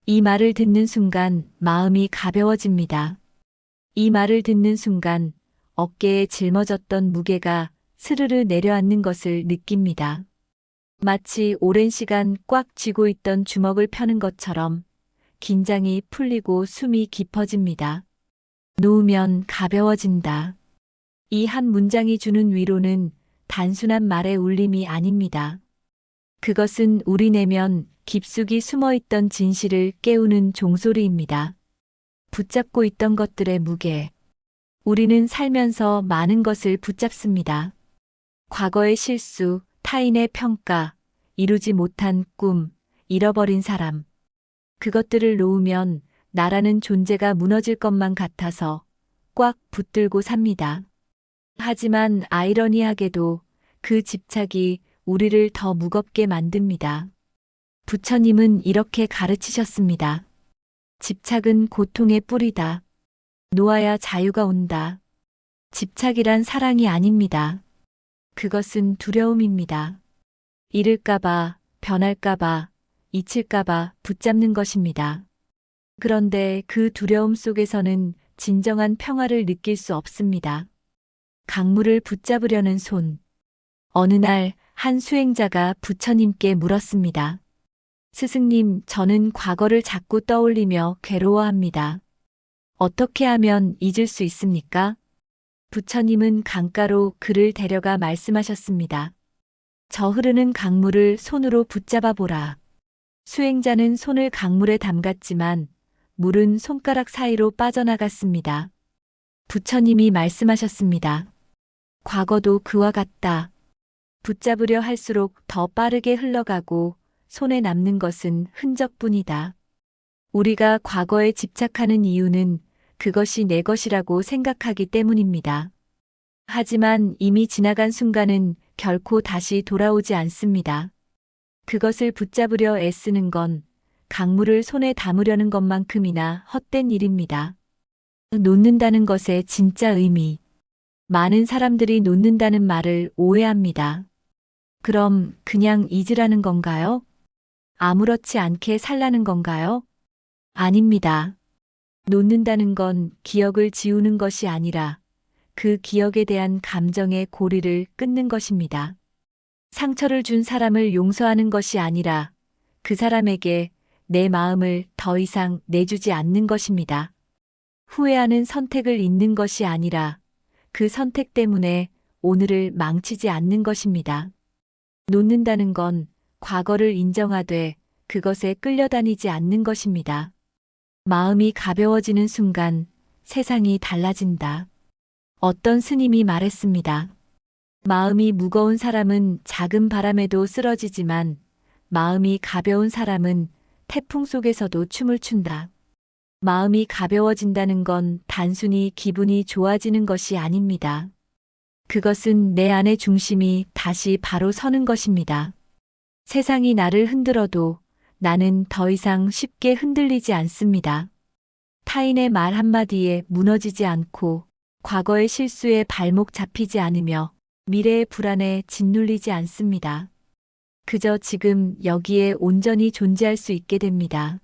이 말을 듣는 순간 마음이 가벼워집니다. 이 말을 듣는 순간 어깨에 짊어졌던 무게가 스르르 내려앉는 것을 느낍니다. 마치 오랜 시간 꽉 쥐고 있던 주먹을 펴는 것처럼 긴장이 풀리고 숨이 깊어집니다. 놓으면 가벼워진다. 이 한 문장이 주는 위로는 단순한 말의 울림이 아닙니다. 그것은 우리 내면 깊숙이 숨어있던 진실을 깨우는 종소리입니다. 붙잡고 있던 것들의 무게. 우리는 살면서 많은 것을 붙잡습니다. 과거의 실수, 타인의 평가, 이루지 못한 꿈, 잃어버린 사람. 그것들을 놓으면 나라는 존재가 무너질 것만 같아서 꽉 붙들고 삽니다. 하지만 아이러니하게도 그 집착이 우리를 더 무겁게 만듭니다. 부처님은 이렇게 가르치셨습니다. 집착은 고통의 뿌리다. 놓아야 자유가 온다. 집착이란 사랑이 아닙니다. 그것은 두려움입니다. 잃을까봐, 변할까봐, 잊힐까봐 붙잡는 것입니다. 그런데 그 두려움 속에서는 진정한 평화를 느낄 수 없습니다. 강물을 붙잡으려는 손. 어느 날 한 수행자가 부처님께 물었습니다. 스승님, 저는 과거를 자꾸 떠올리며 괴로워합니다. 어떻게 하면 잊을 수 있습니까? 부처님은 강가로 그를 데려가 말씀하셨습니다. 저 흐르는 강물을 손으로 붙잡아 보라. 수행자는 손을 강물에 담갔지만 물은 손가락 사이로 빠져나갔습니다. 부처님이 말씀하셨습니다. 과거도 그와 같다. 붙잡으려 할수록 더 빠르게 흘러가고 손에 남는 것은 흔적뿐이다. 우리가 과거에 집착하는 이유는 그것이 내 것이라고 생각하기 때문입니다. 하지만 이미 지나간 순간은 결코 다시 돌아오지 않습니다. 그것을 붙잡으려 애쓰는 건 강물을 손에 담으려는 것만큼이나 헛된 일입니다. 놓는다는 것의 진짜 의미. 많은 사람들이 놓는다는 말을 오해합니다. 그럼 그냥 잊으라는 건가요? 아무렇지 않게 살라는 건가요? 아닙니다. 놓는다는 건 기억을 지우는 것이 아니라 그 기억에 대한 감정의 고리를 끊는 것입니다. 상처를 준 사람을 용서하는 것이 아니라 그 사람에게 내 마음을 더 이상 내주지 않는 것입니다. 후회하는 선택을 잊는 것이 아니라 그 선택 때문에 오늘을 망치지 않는 것입니다. 놓는다는 건 과거를 인정하되 그것에 끌려다니지 않는 것입니다. 마음이 가벼워지는 순간 세상이 달라진다. 어떤 스님이 말했습니다. 마음이 무거운 사람은 작은 바람에도 쓰러지지만 마음이 가벼운 사람은 태풍 속에서도 춤을 춘다. 마음이 가벼워진다는 건 단순히 기분이 좋아지는 것이 아닙니다. 그것은 내 안의 중심이 다시 바로 서는 것입니다. 세상이 나를 흔들어도 나는 더 이상 쉽게 흔들리지 않습니다. 타인의 말 한마디에 무너지지 않고 과거의 실수에 발목 잡히지 않으며 미래의 불안에 짓눌리지 않습니다. 그저 지금 여기에 온전히 존재할 수 있게 됩니다.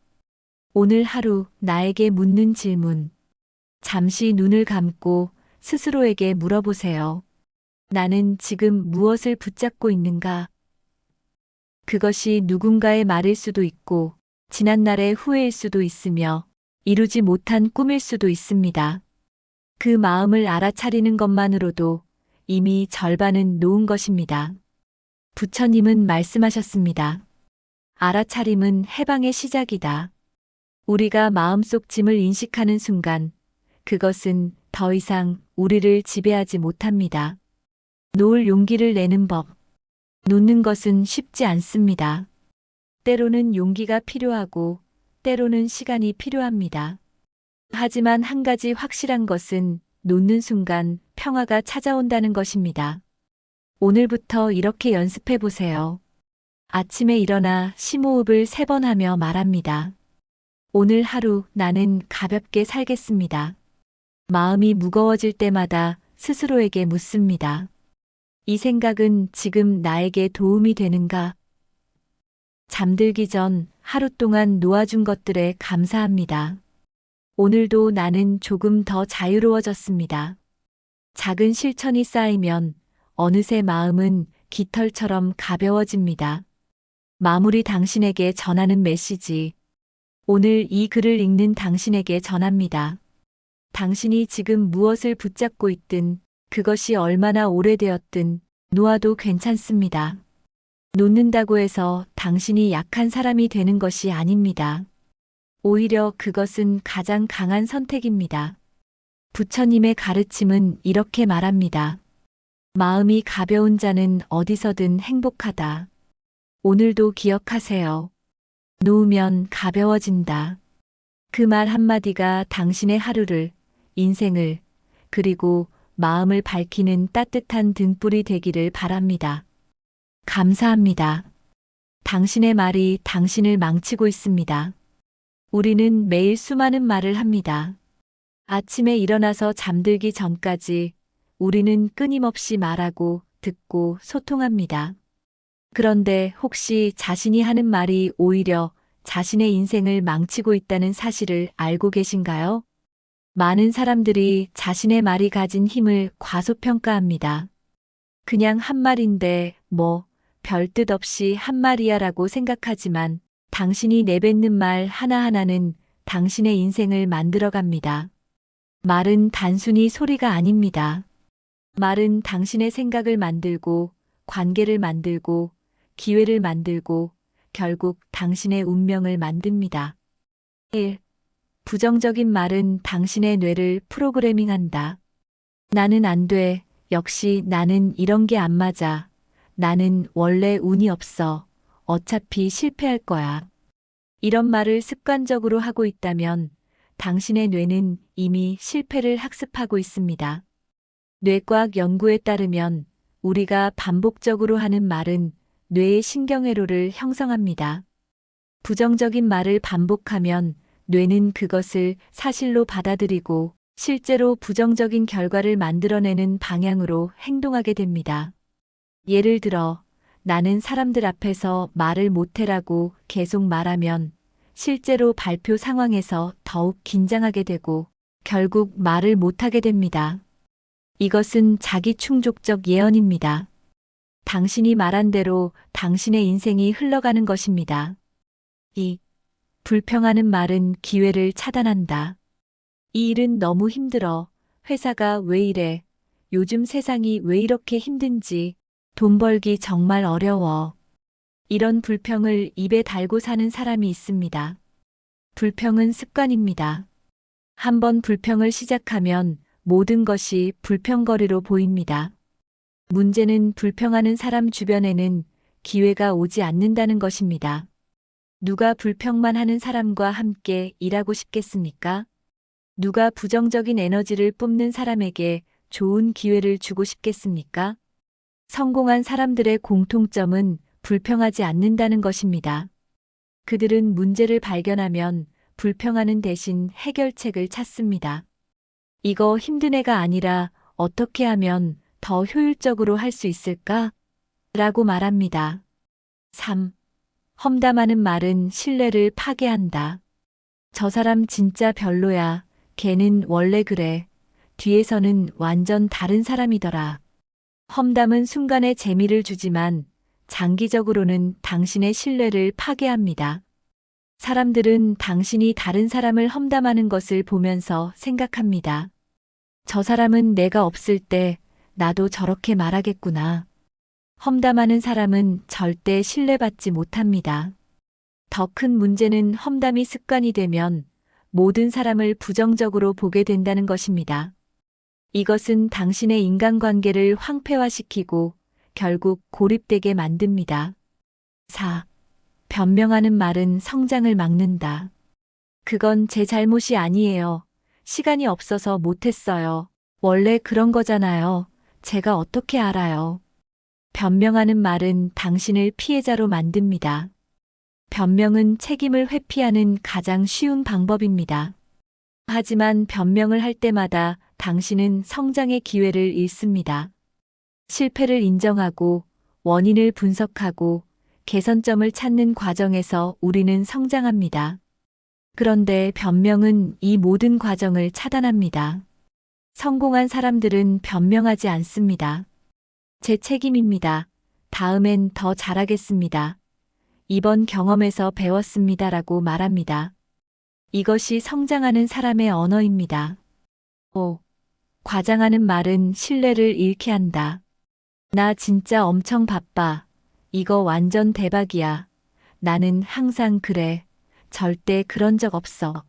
오늘 하루 나에게 묻는 질문. 잠시 눈을 감고 스스로에게 물어보세요. 나는 지금 무엇을 붙잡고 있는가? 그것이 누군가의 말일 수도 있고, 지난날의 후회일 수도 있으며, 이루지 못한 꿈일 수도 있습니다. 그 마음을 알아차리는 것만으로도 이미 절반은 놓은 것입니다. 부처님은 말씀하셨습니다. 알아차림은 해방의 시작이다. 우리가 마음속 짐을 인식하는 순간, 그것은 더 이상 우리를 지배하지 못합니다. 놓을 용기를 내는 법. 놓는 것은 쉽지 않습니다. 때로는 용기가 필요하고 때로는 시간이 필요합니다. 하지만 한 가지 확실한 것은 놓는 순간 평화가 찾아온다는 것입니다. 오늘부터 이렇게 연습해 보세요. 아침에 일어나 심호흡을 3번 하며 말합니다. 오늘 하루 나는 가볍게 살겠습니다. 마음이 무거워질 때마다 스스로에게 묻습니다. 이 생각은 지금 나에게 도움이 되는가? 잠들기 전 하루 동안 놓아준 것들에 감사합니다. 오늘도 나는 조금 더 자유로워졌습니다. 작은 실천이 쌓이면 어느새 마음은 깃털처럼 가벼워집니다. 마무리 당신에게 전하는 메시지. 오늘 이 글을 읽는 당신에게 전합니다. 당신이 지금 무엇을 붙잡고 있든 그것이 얼마나 오래되었든 놓아도 괜찮습니다. 놓는다고 해서 당신이 약한 사람이 되는 것이 아닙니다. 오히려 그것은 가장 강한 선택입니다. 부처님의 가르침은 이렇게 말합니다. 마음이 가벼운 자는 어디서든 행복하다. 오늘도 기억하세요. 놓으면 가벼워진다. 그 말 한마디가 당신의 하루를, 인생을, 그리고 마음을 밝히는 따뜻한 등불이 되기를 바랍니다. 감사합니다. 당신의 말이 당신을 망치고 있습니다. 우리는 매일 수많은 말을 합니다. 아침에 일어나서 잠들기 전까지 우리는 끊임없이 말하고 듣고 소통합니다. 그런데 혹시 자신이 하는 말이 오히려 자신의 인생을 망치고 있다는 사실을 알고 계신가요? 많은 사람들이 자신의 말이 가진 힘을 과소평가합니다. 그냥 한 말인데 별 뜻 없이 한 말이야라고 생각하지만 당신이 내뱉는 말 하나하나는 당신의 인생을 만들어갑니다. 말은 단순히 소리가 아닙니다. 말은 당신의 생각을 만들고 관계를 만들고 기회를 만들고 결국 당신의 운명을 만듭니다. 1. 부정적인 말은 당신의 뇌를 프로그래밍한다. 나는 안 돼. 역시 나는 이런 게 안 맞아. 나는 원래 운이 없어. 어차피 실패할 거야. 이런 말을 습관적으로 하고 있다면 당신의 뇌는 이미 실패를 학습하고 있습니다. 뇌과학 연구에 따르면 우리가 반복적으로 하는 말은 뇌의 신경회로를 형성합니다. 부정적인 말을 반복하면 뇌는 그것을 사실로 받아들이고 실제로 부정적인 결과를 만들어내는 방향으로 행동하게 됩니다. 예를 들어, 나는 사람들 앞에서 말을 못해라고 계속 말하면 실제로 발표 상황에서 더욱 긴장하게 되고 결국 말을 못하게 됩니다. 이것은 자기 충족적 예언입니다. 당신이 말한 대로 당신의 인생이 흘러가는 것입니다. 2. 불평하는 말은 기회를 차단한다. 이 일은 너무 힘들어. 회사가 왜 이래? 요즘 세상이 왜 이렇게 힘든지. 돈 벌기 정말 어려워. 이런 불평을 입에 달고 사는 사람이 있습니다. 불평은 습관입니다. 한번 불평을 시작하면 모든 것이 불평거리로 보입니다. 문제는 불평하는 사람 주변에는 기회가 오지 않는다는 것입니다. 누가 불평만 하는 사람과 함께 일하고 싶겠습니까? 누가 부정적인 에너지를 뿜는 사람에게 좋은 기회를 주고 싶겠습니까? 성공한 사람들의 공통점은 불평하지 않는다는 것입니다. 그들은 문제를 발견하면 불평하는 대신 해결책을 찾습니다. 이거 힘든 애가 아니라 어떻게 하면 더 효율적으로 할 수 있을까? 라고 말합니다. 3. 험담하는 말은 신뢰를 파괴한다. 저 사람 진짜 별로야. 걔는 원래 그래. 뒤에서는 완전 다른 사람이더라. 험담은 순간의 재미를 주지만 장기적으로는 당신의 신뢰를 파괴합니다. 사람들은 당신이 다른 사람을 험담하는 것을 보면서 생각합니다. 저 사람은 내가 없을 때 나도 저렇게 말하겠구나. 험담하는 사람은 절대 신뢰받지 못합니다. 더 큰 문제는 험담이 습관이 되면 모든 사람을 부정적으로 보게 된다는 것입니다. 이것은 당신의 인간관계를 황폐화시키고 결국 고립되게 만듭니다. 4. 변명하는 말은 성장을 막는다. 그건 제 잘못이 아니에요. 시간이 없어서 못했어요. 원래 그런 거잖아요. 제가 어떻게 알아요. 변명하는 말은 당신을 피해자로 만듭니다. 변명은 책임을 회피하는 가장 쉬운 방법입니다. 하지만 변명을 할 때마다 당신은 성장의 기회를 잃습니다. 실패를 인정하고 원인을 분석하고 개선점을 찾는 과정에서 우리는 성장합니다. 그런데 변명은 이 모든 과정을 차단합니다. 성공한 사람들은 변명하지 않습니다. 제 책임입니다. 다음엔 더 잘하겠습니다. 이번 경험에서 배웠습니다라고 말합니다. 이것이 성장하는 사람의 언어입니다. 5. 과장하는 말은 신뢰를 잃게 한다. 나 진짜 엄청 바빠. 이거 완전 대박이야. 나는 항상 그래. 절대 그런 적 없어.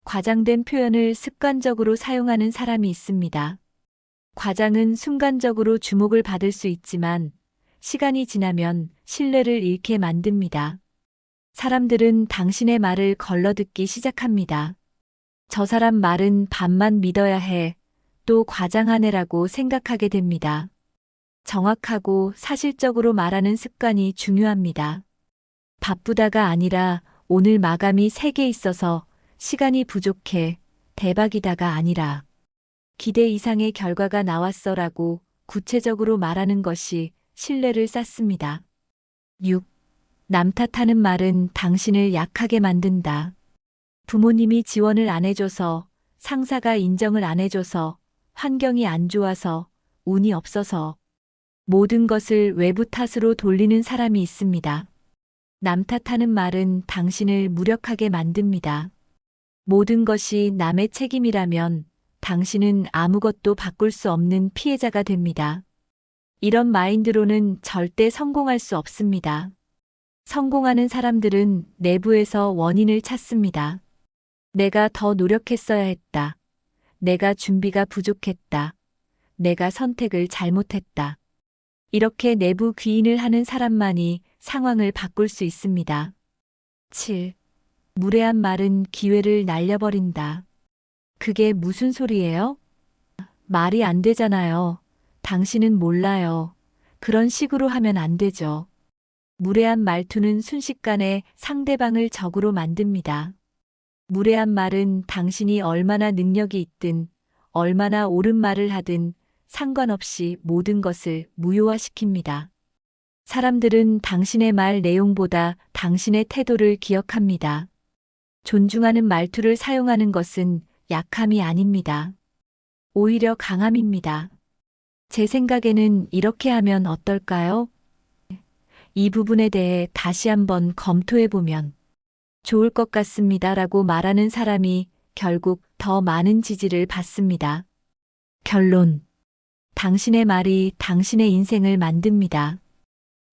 과장된 표현을 습관적으로 사용하는 사람이 있습니다. 과장은 순간적으로 주목을 받을 수 있지만 시간이 지나면 신뢰를 잃게 만듭니다. 사람들은 당신의 말을 걸러듣기 시작합니다. 저 사람 말은 반만 믿어야 해. 또 과장하네라고 생각하게 됩니다. 정확하고 사실적으로 말하는 습관이 중요합니다. 바쁘다가 아니라 오늘 마감이 3개 있어서 시간이 부족해. 대박이다가 아니라 기대 이상의 결과가 나왔어라고 구체적으로 말하는 것이 신뢰를 쌓습니다. 6. 남 탓하는 말은 당신을 약하게 만든다. 부모님이 지원을 안 해줘서, 상사가 인정을 안 해줘서, 환경이 안 좋아서, 운이 없어서 모든 것을 외부 탓으로 돌리는 사람이 있습니다. 남 탓하는 말은 당신을 무력하게 만듭니다. 모든 것이 남의 책임이라면 당신은 아무것도 바꿀 수 없는 피해자가 됩니다. 이런 마인드로는 절대 성공할 수 없습니다. 성공하는 사람들은 내부에서 원인을 찾습니다. 내가 더 노력했어야 했다. 내가 준비가 부족했다. 내가 선택을 잘못했다. 이렇게 내부 귀인을 하는 사람만이 상황을 바꿀 수 있습니다. 7. 무례한 말은 기회를 날려버린다. 그게 무슨 소리예요? 말이 안 되잖아요. 당신은 몰라요. 그런 식으로 하면 안 되죠. 무례한 말투는 순식간에 상대방을 적으로 만듭니다. 무례한 말은 당신이 얼마나 능력이 있든, 얼마나 옳은 말을 하든 상관없이 모든 것을 무효화시킵니다. 사람들은 당신의 말 내용보다 당신의 태도를 기억합니다. 존중하는 말투를 사용하는 것은 약함이 아닙니다. 오히려 강함입니다. 제 생각에는 이렇게 하면 어떨까요? 이 부분에 대해 다시 한번 검토해보면 좋을 것 같습니다라고 말하는 사람이 결국 더 많은 지지를 받습니다. 결론. 당신의 말이 당신의 인생을 만듭니다.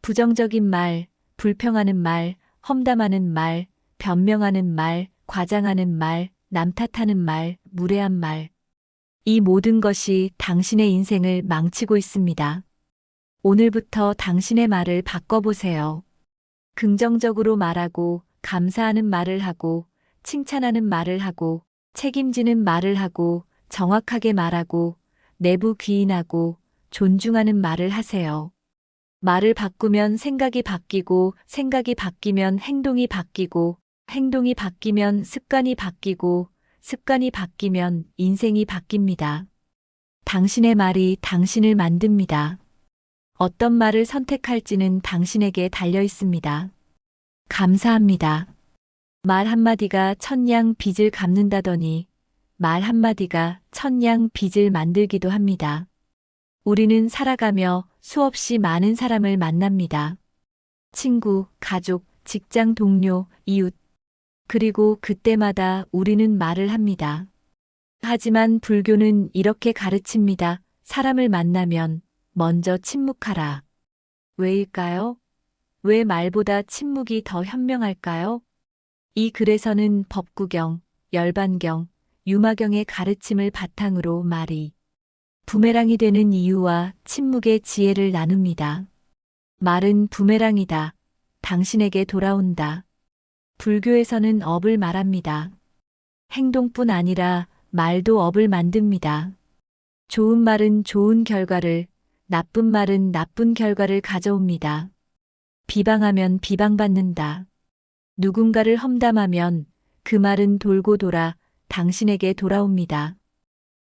부정적인 말, 불평하는 말, 험담하는 말, 변명하는 말, 과장하는 말, 남 탓하는 말, 무례한 말. 이 모든 것이 당신의 인생을 망치고 있습니다. 오늘부터 당신의 말을 바꿔보세요. 긍정적으로 말하고, 감사하는 말을 하고, 칭찬하는 말을 하고, 책임지는 말을 하고, 정확하게 말하고, 내부 귀인하고, 존중하는 말을 하세요. 말을 바꾸면 생각이 바뀌고, 생각이 바뀌면 행동이 바뀌고, 행동이 바뀌면 습관이 바뀌고, 습관이 바뀌면 인생이 바뀝니다. 당신의 말이 당신을 만듭니다. 어떤 말을 선택할지는 당신에게 달려 있습니다. 감사합니다. 말 한마디가 천냥 빚을 갚는다더니 말 한마디가 천냥 빚을 만들기도 합니다. 우리는 살아가며 수없이 많은 사람을 만납니다. 친구, 가족, 직장 동료, 이웃. 그리고 그때마다 우리는 말을 합니다. 하지만 불교는 이렇게 가르칩니다. 사람을 만나면 먼저 침묵하라. 왜일까요? 왜 말보다 침묵이 더 현명할까요? 이 글에서는 법구경, 열반경, 유마경의 가르침을 바탕으로 말이 부메랑이 되는 이유와 침묵의 지혜를 나눕니다. 말은 부메랑이다. 당신에게 돌아온다. 불교에서는 업을 말합니다. 행동뿐 아니라 말도 업을 만듭니다. 좋은 말은 좋은 결과를, 나쁜 말은 나쁜 결과를 가져옵니다. 비방하면 비방받는다. 누군가를 험담하면 그 말은 돌고 돌아 당신에게 돌아옵니다.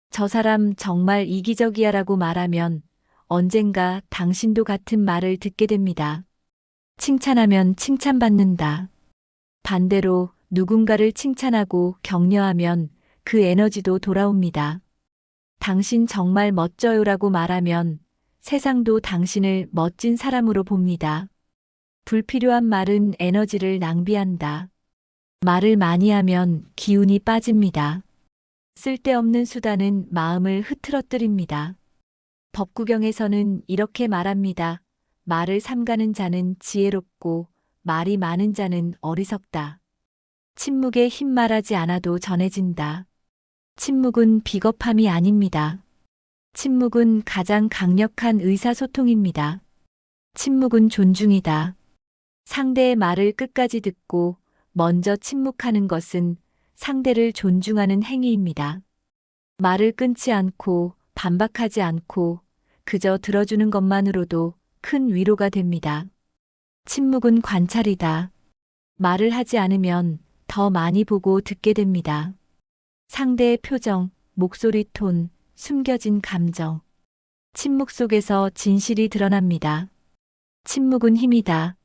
저 사람 정말 이기적이야라고 말하면 언젠가 당신도 같은 말을 듣게 됩니다. 칭찬하면 칭찬받는다. 반대로 누군가를 칭찬하고 격려하면 그 에너지도 돌아옵니다. 당신 정말 멋져요라고 말하면 세상도 당신을 멋진 사람으로 봅니다. 불필요한 말은 에너지를 낭비한다. 말을 많이 하면 기운이 빠집니다. 쓸데없는 수다는 마음을 흐트러뜨립니다. 법구경에서는 이렇게 말합니다. 말을 삼가는 자는 지혜롭고 말이 많은 자는 어리석다. 침묵에 흰 말하지 않아도 전해진다. 침묵은 비겁함이 아닙니다. 침묵은 가장 강력한 의사소통입니다. 침묵은 존중이다. 상대의 말을 끝까지 듣고 먼저 침묵하는 것은 상대를 존중하는 행위입니다. 말을 끊지 않고 반박하지 않고 그저 들어주는 것만으로도 큰 위로가 됩니다. 침묵은 관찰이다. 말을 하지 않으면 더 많이 보고 듣게 됩니다. 상대의 표정, 목소리 톤, 숨겨진 감정. 침묵 속에서 진실이 드러납니다. 침묵은 힘이다.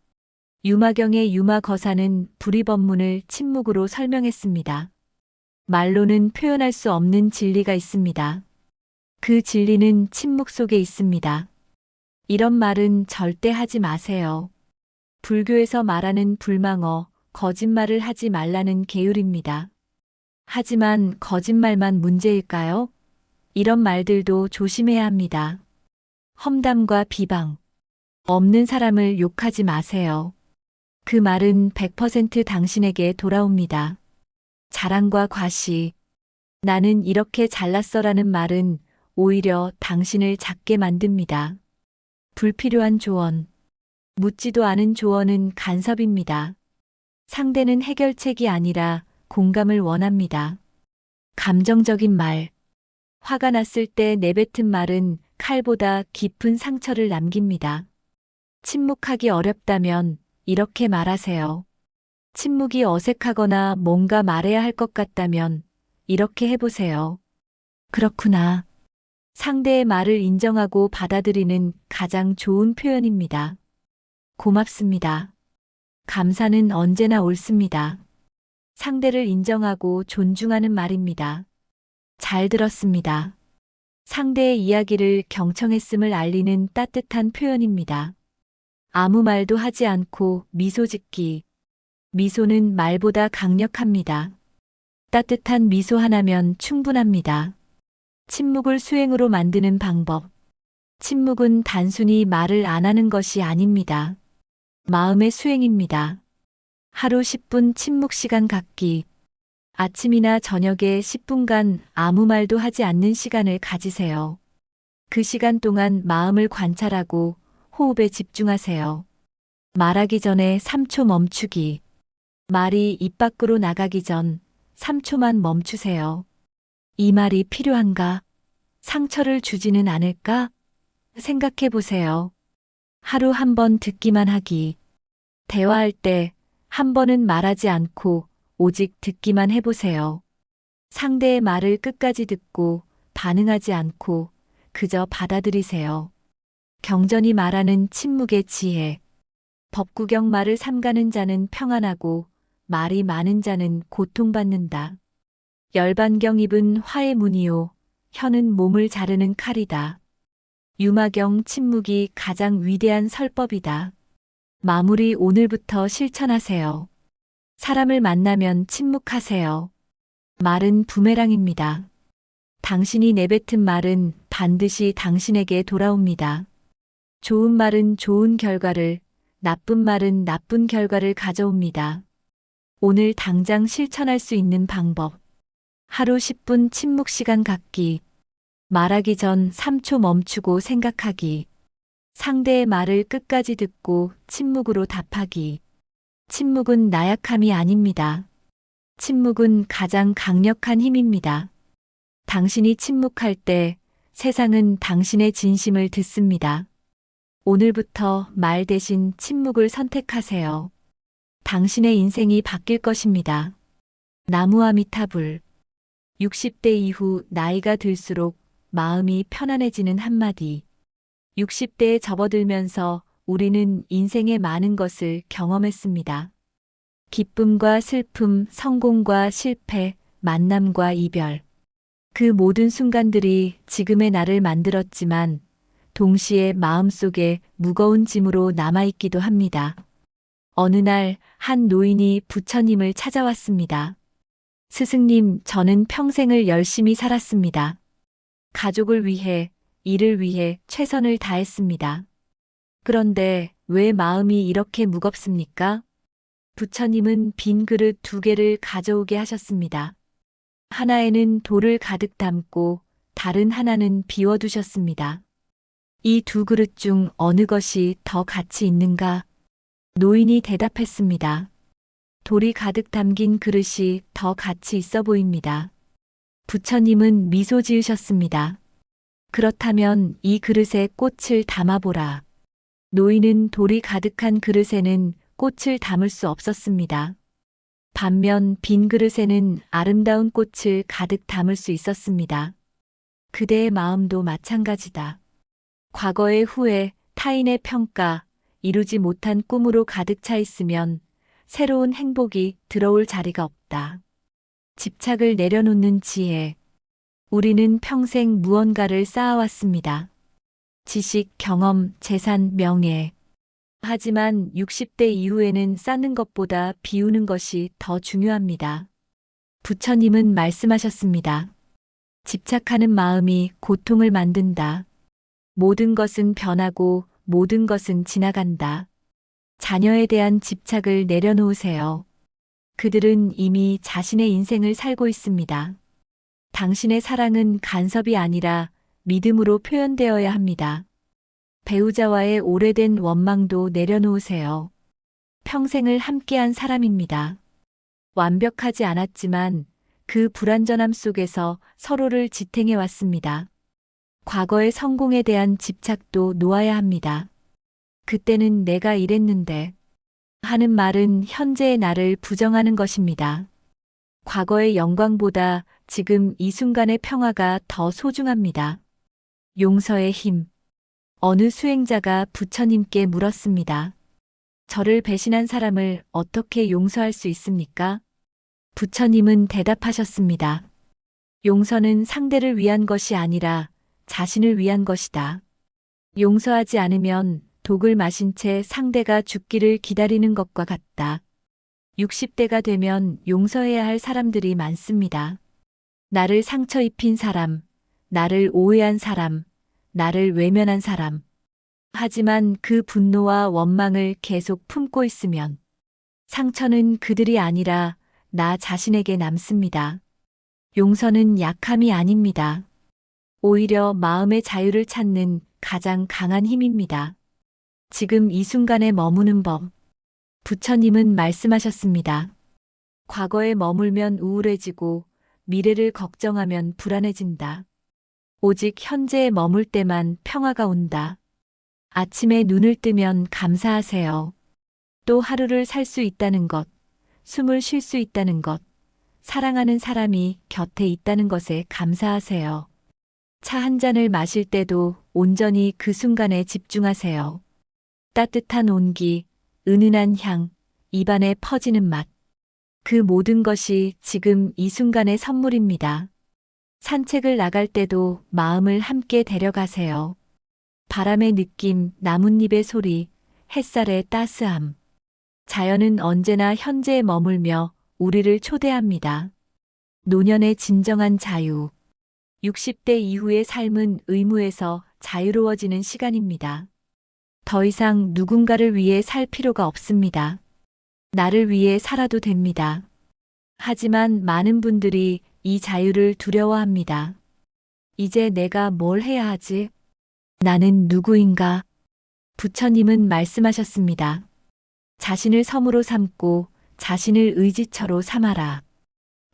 유마경의 유마거사는 불이법문을 침묵으로 설명했습니다. 말로는 표현할 수 없는 진리가 있습니다. 그 진리는 침묵 속에 있습니다. 이런 말은 절대 하지 마세요. 불교에서 말하는 불망어, 거짓말을 하지 말라는 계율입니다. 하지만 거짓말만 문제일까요? 이런 말들도 조심해야 합니다. 험담과 비방. 없는 사람을 욕하지 마세요. 그 말은 100% 당신에게 돌아옵니다. 자랑과 과시. 나는 이렇게 잘났어라는 말은 오히려 당신을 작게 만듭니다. 불필요한 조언. 묻지도 않은 조언은 간섭입니다. 상대는 해결책이 아니라 공감을 원합니다. 감정적인 말. 화가 났을 때 내뱉은 말은 칼보다 깊은 상처를 남깁니다. 침묵하기 어렵다면 이렇게 말하세요. 침묵이 어색하거나 뭔가 말해야 할 것 같다면 이렇게 해보세요. 그렇구나. 상대의 말을 인정하고 받아들이는 가장 좋은 표현입니다. 고맙습니다. 감사는 언제나 옳습니다. 상대를 인정하고 존중하는 말입니다. 잘 들었습니다. 상대의 이야기를 경청했음을 알리는 따뜻한 표현입니다. 아무 말도 하지 않고 미소 짓기. 미소는 말보다 강력합니다. 따뜻한 미소 하나면 충분합니다. 침묵을 수행으로 만드는 방법. 침묵은 단순히 말을 안 하는 것이 아닙니다. 마음의 수행입니다. 하루 10분 침묵 시간 갖기. 아침이나 저녁에 10분간 아무 말도 하지 않는 시간을 가지세요. 그 시간 동안 마음을 관찰하고 호흡에 집중하세요. 말하기 전에 3초 멈추기. 말이 입 밖으로 나가기 전 3초만 멈추세요. 이 말이 필요한가? 상처를 주지는 않을까? 생각해 보세요. 하루 한 번 듣기만 하기. 대화할 때 한 번은 말하지 않고 오직 듣기만 해보세요. 상대의 말을 끝까지 듣고 반응하지 않고 그저 받아들이세요. 경전이 말하는 침묵의 지혜. 법구경 말을 삼가는 자는 평안하고 말이 많은 자는 고통받는다. 열반경 입은 화의 문이요. 혀는 몸을 자르는 칼이다. 유마경 침묵이 가장 위대한 설법이다. 마무리 오늘부터 실천하세요. 사람을 만나면 침묵하세요. 말은 부메랑입니다. 당신이 내뱉은 말은 반드시 당신에게 돌아옵니다. 좋은 말은 좋은 결과를, 나쁜 말은 나쁜 결과를 가져옵니다. 오늘 당장 실천할 수 있는 방법. 하루 10분 침묵 시간 갖기. 말하기 전 3초 멈추고 생각하기. 상대의 말을 끝까지 듣고 침묵으로 답하기. 침묵은 나약함이 아닙니다. 침묵은 가장 강력한 힘입니다. 당신이 침묵할 때 세상은 당신의 진심을 듣습니다. 오늘부터 말 대신 침묵을 선택하세요. 당신의 인생이 바뀔 것입니다. 나무아미타불. 60대 이후 나이가 들수록 마음이 편안해지는 한마디. 60대에 접어들면서 우리는 인생의 많은 것을 경험했습니다. 기쁨과 슬픔, 성공과 실패, 만남과 이별. 그 모든 순간들이 지금의 나를 만들었지만 동시에 마음속에 무거운 짐으로 남아있기도 합니다. 어느 날 한 노인이 부처님을 찾아왔습니다. 스승님, 저는 평생을 열심히 살았습니다. 가족을 위해, 일을 위해 최선을 다했습니다. 그런데 왜 마음이 이렇게 무겁습니까? 부처님은 빈 그릇 2개를 가져오게 하셨습니다. 하나에는 돌을 가득 담고 다른 하나는 비워두셨습니다. 이 2그릇 중 어느 것이 더 가치 있는가? 노인이 대답했습니다. 돌이 가득 담긴 그릇이 더 가치 있어 보입니다. 부처님은 미소 지으셨습니다. 그렇다면 이 그릇에 꽃을 담아보라. 노인은 돌이 가득한 그릇에는 꽃을 담을 수 없었습니다. 반면 빈 그릇에는 아름다운 꽃을 가득 담을 수 있었습니다. 그대의 마음도 마찬가지다. 과거의 후회, 타인의 평가, 이루지 못한 꿈으로 가득 차 있으면 새로운 행복이 들어올 자리가 없다. 집착을 내려놓는 지혜. 우리는 평생 무언가를 쌓아왔습니다. 지식, 경험, 재산, 명예. 하지만 60대 이후에는 쌓는 것보다 비우는 것이 더 중요합니다. 부처님은 말씀하셨습니다. 집착하는 마음이 고통을 만든다. 모든 것은 변하고 모든 것은 지나간다. 자녀에 대한 집착을 내려놓으세요. 그들은 이미 자신의 인생을 살고 있습니다. 당신의 사랑은 간섭이 아니라 믿음으로 표현되어야 합니다. 배우자와의 오래된 원망도 내려놓으세요. 평생을 함께한 사람입니다. 완벽하지 않았지만 그 불완전함 속에서 서로를 지탱해 왔습니다. 과거의 성공에 대한 집착도 놓아야 합니다. 그때는 내가 이랬는데 하는 말은 현재의 나를 부정하는 것입니다. 과거의 영광보다 지금 이 순간의 평화가 더 소중합니다. 용서의 힘. 어느 수행자가 부처님께 물었습니다. 저를 배신한 사람을 어떻게 용서할 수 있습니까? 부처님은 대답하셨습니다. 용서는 상대를 위한 것이 아니라 자신을 위한 것이다. 용서하지 않으면 독을 마신 채 상대가 죽기를 기다리는 것과 같다. 60대가 되면 용서해야 할 사람들이 많습니다. 나를 상처 입힌 사람, 나를 오해한 사람, 나를 외면한 사람. 하지만 그 분노와 원망을 계속 품고 있으면 상처는 그들이 아니라 나 자신에게 남습니다. 용서는 약함이 아닙니다. 오히려 마음의 자유를 찾는 가장 강한 힘입니다. 지금 이 순간에 머무는 법. 부처님은 말씀하셨습니다. 과거에 머물면 우울해지고 미래를 걱정하면 불안해진다. 오직 현재에 머물 때만 평화가 온다. 아침에 눈을 뜨면 감사하세요. 또 하루를 살 수 있다는 것, 숨을 쉴 수 있다는 것, 사랑하는 사람이 곁에 있다는 것에 감사하세요. 차 한 잔을 마실 때도 온전히 그 순간에 집중하세요. 따뜻한 온기, 은은한 향, 입안에 퍼지는 맛. 그 모든 것이 지금 이 순간의 선물입니다. 산책을 나갈 때도 마음을 함께 데려가세요. 바람의 느낌, 나뭇잎의 소리, 햇살의 따스함. 자연은 언제나 현재에 머물며 우리를 초대합니다. 노년의 진정한 자유. 60대 이후의 삶은 의무에서 자유로워지는 시간입니다. 더 이상 누군가를 위해 살 필요가 없습니다. 나를 위해 살아도 됩니다. 하지만 많은 분들이 이 자유를 두려워합니다. 이제 내가 뭘 해야 하지? 나는 누구인가? 부처님은 말씀하셨습니다. 자신을 섬으로 삼고 자신을 의지처로 삼아라.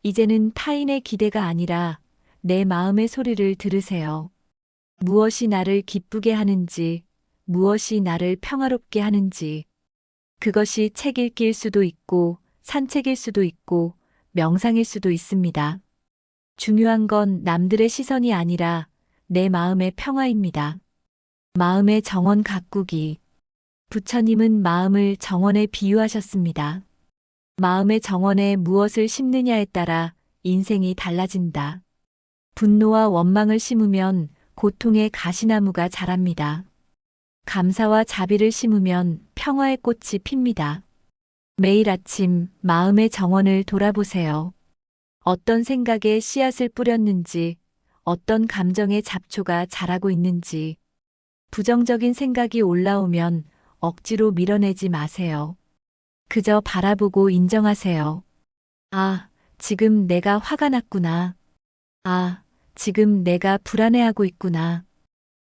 이제는 타인의 기대가 아니라 내 마음의 소리를 들으세요. 무엇이 나를 기쁘게 하는지, 무엇이 나를 평화롭게 하는지. 그것이 책 읽기일 수도 있고, 산책일 수도 있고, 명상일 수도 있습니다. 중요한 건 남들의 시선이 아니라 내 마음의 평화입니다. 마음의 정원 가꾸기. 부처님은 마음을 정원에 비유하셨습니다. 마음의 정원에 무엇을 심느냐에 따라 인생이 달라진다. 분노와 원망을 심으면 고통의 가시나무가 자랍니다. 감사와 자비를 심으면 평화의 꽃이 핍니다. 매일 아침 마음의 정원을 돌아보세요. 어떤 생각에 씨앗을 뿌렸는지, 어떤 감정의 잡초가 자라고 있는지, 부정적인 생각이 올라오면 억지로 밀어내지 마세요. 그저 바라보고 인정하세요. 아, 지금 내가 화가 났구나. 아, 지금 내가 불안해하고 있구나.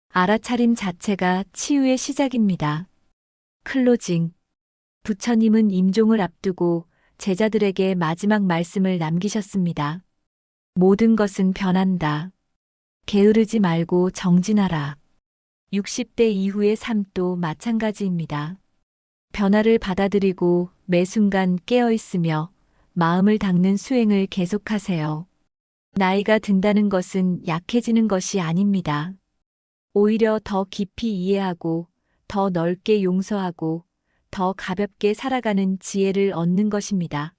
알아차림 자체가 치유의 시작입니다. 클로징. 부처님은 임종을 앞두고 제자들에게 마지막 말씀을 남기셨습니다. 모든 것은 변한다. 게으르지 말고 정진하라. 60대 이후의 삶도 마찬가지입니다. 변화를 받아들이고 매 순간 깨어 있으며 마음을 닦는 수행을 계속하세요. 나이가 든다는 것은 약해지는 것이 아닙니다. 오히려 더 깊이 이해하고 더 넓게 용서하고 더 가볍게 살아가는 지혜를 얻는 것입니다.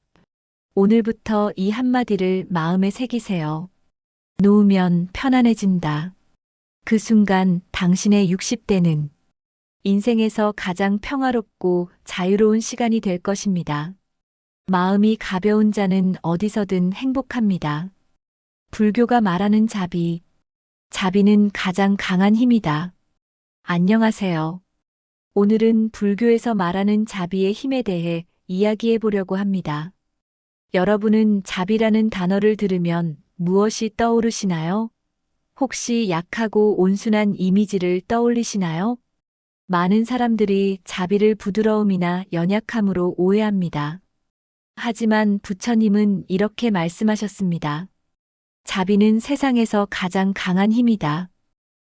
오늘부터 이 한마디를 마음에 새기세요. 놓으면 편안해진다. 그 순간 당신의 60대는 인생에서 가장 평화롭고 자유로운 시간이 될 것입니다. 마음이 가벼운 자는 어디서든 행복합니다. 불교가 말하는 자비. 자비는 가장 강한 힘이다. 안녕하세요. 오늘은 불교에서 말하는 자비의 힘에 대해 이야기해 보려고 합니다. 여러분은 자비라는 단어를 들으면 무엇이 떠오르시나요? 혹시 약하고 온순한 이미지를 떠올리시나요? 많은 사람들이 자비를 부드러움이나 연약함으로 오해합니다. 하지만 부처님은 이렇게 말씀하셨습니다. 자비는 세상에서 가장 강한 힘이다.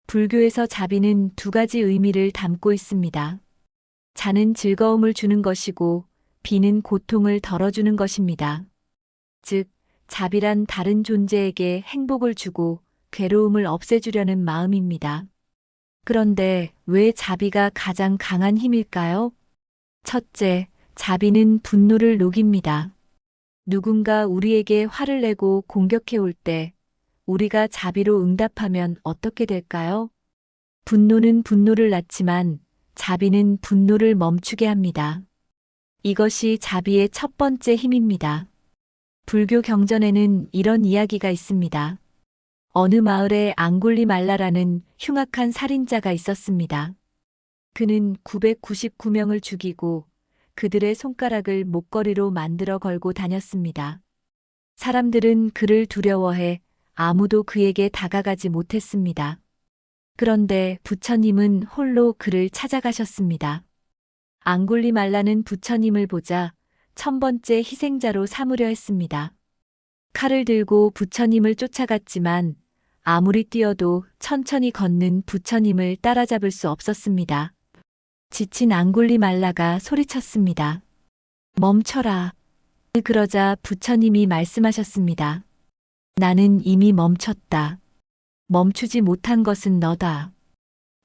불교에서 자비는 두 가지 의미를 담고 있습니다. 자는 즐거움을 주는 것이고 비는 고통을 덜어주는 것입니다. 즉, 자비란 다른 존재에게 행복을 주고 괴로움을 없애주려는 마음입니다. 그런데 왜 자비가 가장 강한 힘일까요? 첫째, 자비는 분노를 녹입니다. 누군가 우리에게 화를 내고 공격해 올 때 우리가 자비로 응답하면 어떻게 될까요? 분노는 분노를 낳지만 자비는 분노를 멈추게 합니다. 이것이 자비의 첫 번째 힘입니다. 불교 경전에는 이런 이야기가 있습니다. 어느 마을에 앙굴리말라라는 흉악한 살인자가 있었습니다. 그는 999명을 죽이고 그들의 손가락을 목걸이로 만들어 걸고 다녔습니다. 사람들은 그를 두려워해 아무도 그에게 다가가지 못했습니다. 그런데 부처님은 홀로 그를 찾아가셨습니다. 앙굴리말라는 부처님을 보자 1000번째 희생자로 삼으려 했습니다. 칼을 들고 부처님을 쫓아갔지만 아무리 뛰어도 천천히 걷는 부처님을 따라잡을 수 없었습니다. 지친 앙굴리말라가 소리쳤습니다. 멈춰라. 그러자 부처님이 말씀하셨습니다. 나는 이미 멈췄다. 멈추지 못한 것은 너다.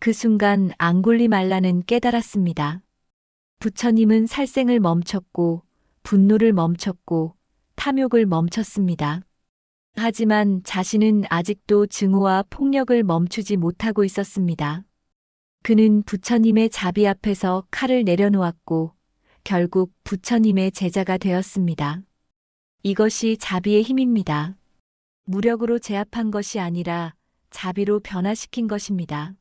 그 순간 앙굴리말라는 깨달았습니다. 부처님은 살생을 멈췄고 분노를 멈췄고 탐욕을 멈췄습니다. 하지만 자신은 아직도 증오와 폭력을 멈추지 못하고 있었습니다. 그는 부처님의 자비 앞에서 칼을 내려놓았고 결국 부처님의 제자가 되었습니다. 이것이 자비의 힘입니다. 무력으로 제압한 것이 아니라 자비로 변화시킨 것입니다.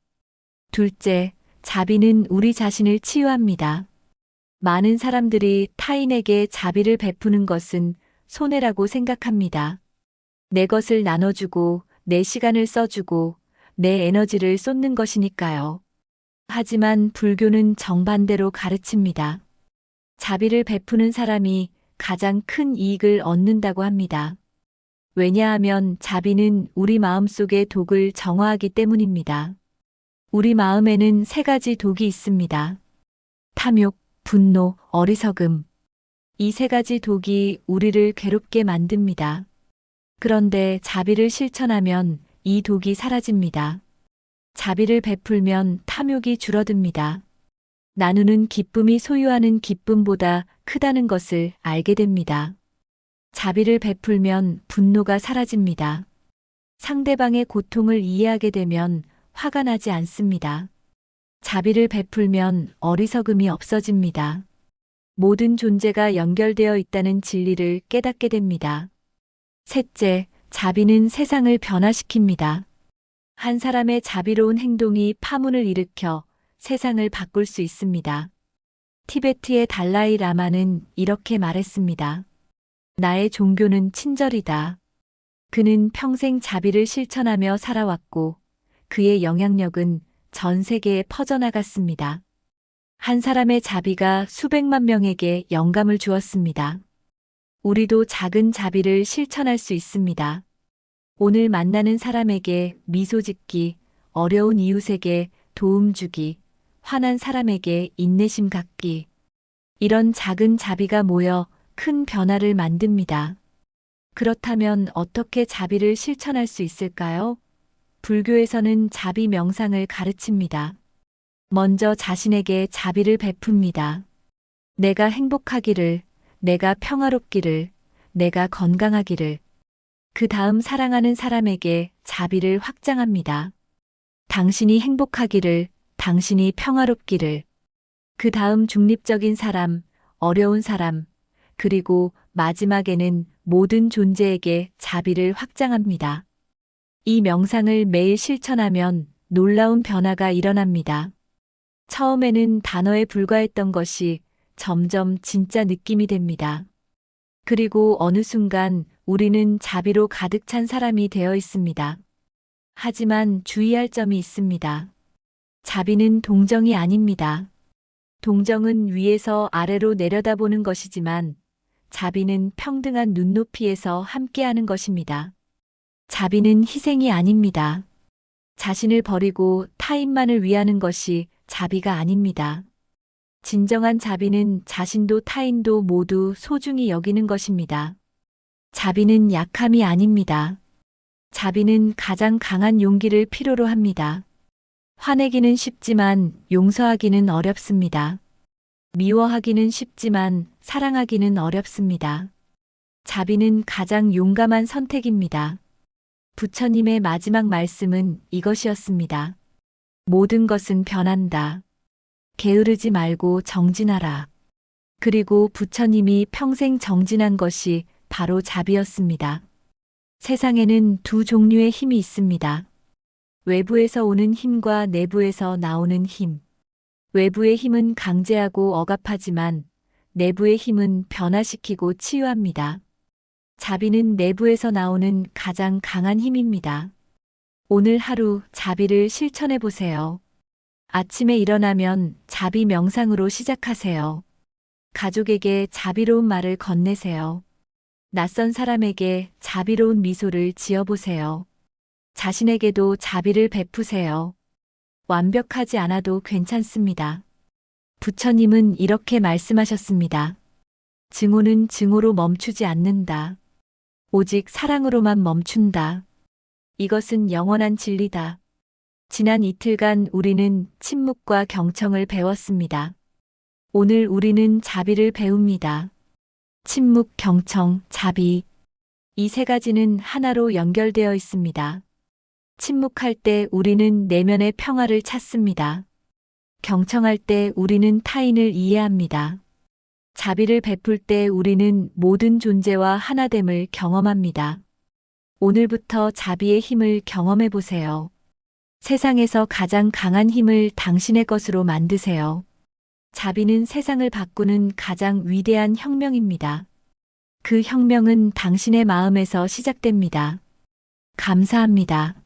둘째, 자비는 우리 자신을 치유합니다. 많은 사람들이 타인에게 자비를 베푸는 것은 손해라고 생각합니다. 내 것을 나눠주고 내 시간을 써주고 내 에너지를 쏟는 것이니까요. 하지만 불교는 정반대로 가르칩니다. 자비를 베푸는 사람이 가장 큰 이익을 얻는다고 합니다. 왜냐하면 자비는 우리 마음속의 독을 정화하기 때문입니다. 우리 마음에는 세 가지 독이 있습니다. 탐욕, 분노, 어리석음. 이 세 가지 독이 우리를 괴롭게 만듭니다. 그런데 자비를 실천하면 이 독이 사라집니다. 자비를 베풀면 탐욕이 줄어듭니다. 나누는 기쁨이 소유하는 기쁨보다 크다는 것을 알게 됩니다. 자비를 베풀면 분노가 사라집니다. 상대방의 고통을 이해하게 되면 화가 나지 않습니다. 자비를 베풀면 어리석음이 없어집니다. 모든 존재가 연결되어 있다는 진리를 깨닫게 됩니다. 셋째, 자비는 세상을 변화시킵니다. 한 사람의 자비로운 행동이 파문을 일으켜 세상을 바꿀 수 있습니다. 티베트의 달라이 라마는 이렇게 말했습니다. 나의 종교는 친절이다. 그는 평생 자비를 실천하며 살아왔고 그의 영향력은 전 세계에 퍼져나갔습니다. 한 사람의 자비가 수백만 명에게 영감을 주었습니다. 우리도 작은 자비를 실천할 수 있습니다. 오늘 만나는 사람에게 미소 짓기, 어려운 이웃에게 도움 주기, 화난 사람에게 인내심 갖기. 이런 작은 자비가 모여 큰 변화를 만듭니다. 그렇다면 어떻게 자비를 실천할 수 있을까요? 불교에서는 자비 명상을 가르칩니다. 먼저 자신에게 자비를 베풉니다. 내가 행복하기를, 내가 평화롭기를, 내가 건강하기를. 그 다음 사랑하는 사람에게 자비를 확장합니다. 당신이 행복하기를, 당신이 평화롭기를. 그 다음 중립적인 사람, 어려운 사람, 그리고 마지막에는 모든 존재에게 자비를 확장합니다. 이 명상을 매일 실천하면 놀라운 변화가 일어납니다. 처음에는 단어에 불과했던 것이 점점 진짜 느낌이 됩니다. 그리고 어느 순간 우리는 자비로 가득 찬 사람이 되어 있습니다. 하지만 주의할 점이 있습니다. 자비는 동정이 아닙니다. 동정은 위에서 아래로 내려다보는 것이지만 자비는 평등한 눈높이에서 함께하는 것입니다. 자비는 희생이 아닙니다. 자신을 버리고 타인만을 위하는 것이 자비가 아닙니다. 진정한 자비는 자신도 타인도 모두 소중히 여기는 것입니다. 자비는 약함이 아닙니다. 자비는 가장 강한 용기를 필요로 합니다. 화내기는 쉽지만 용서하기는 어렵습니다. 미워하기는 쉽지만 사랑하기는 어렵습니다. 자비는 가장 용감한 선택입니다. 부처님의 마지막 말씀은 이것이었습니다. 모든 것은 변한다. 게으르지 말고 정진하라. 그리고 부처님이 평생 정진한 것이 바로 자비였습니다. 세상에는 두 종류의 힘이 있습니다. 외부에서 오는 힘과 내부에서 나오는 힘. 외부의 힘은 강제하고 억압하지만 내부의 힘은 변화시키고 치유합니다. 자비는 내부에서 나오는 가장 강한 힘입니다. 오늘 하루 자비를 실천해 보세요. 아침에 일어나면 자비 명상으로 시작하세요. 가족에게 자비로운 말을 건네세요. 낯선 사람에게 자비로운 미소를 지어보세요. 자신에게도 자비를 베푸세요. 완벽하지 않아도 괜찮습니다. 부처님은 이렇게 말씀하셨습니다. 증오는 증오로 멈추지 않는다. 오직 사랑으로만 멈춘다. 이것은 영원한 진리다. 지난 이틀간 우리는 침묵과 경청을 배웠습니다. 오늘 우리는 자비를 배웁니다. 침묵, 경청, 자비. 이 세 가지는 하나로 연결되어 있습니다. 침묵할 때 우리는 내면의 평화를 찾습니다. 경청할 때 우리는 타인을 이해합니다. 자비를 베풀 때 우리는 모든 존재와 하나됨을 경험합니다. 오늘부터 자비의 힘을 경험해 보세요. 세상에서 가장 강한 힘을 당신의 것으로 만드세요. 자비는 세상을 바꾸는 가장 위대한 혁명입니다. 그 혁명은 당신의 마음에서 시작됩니다. 감사합니다.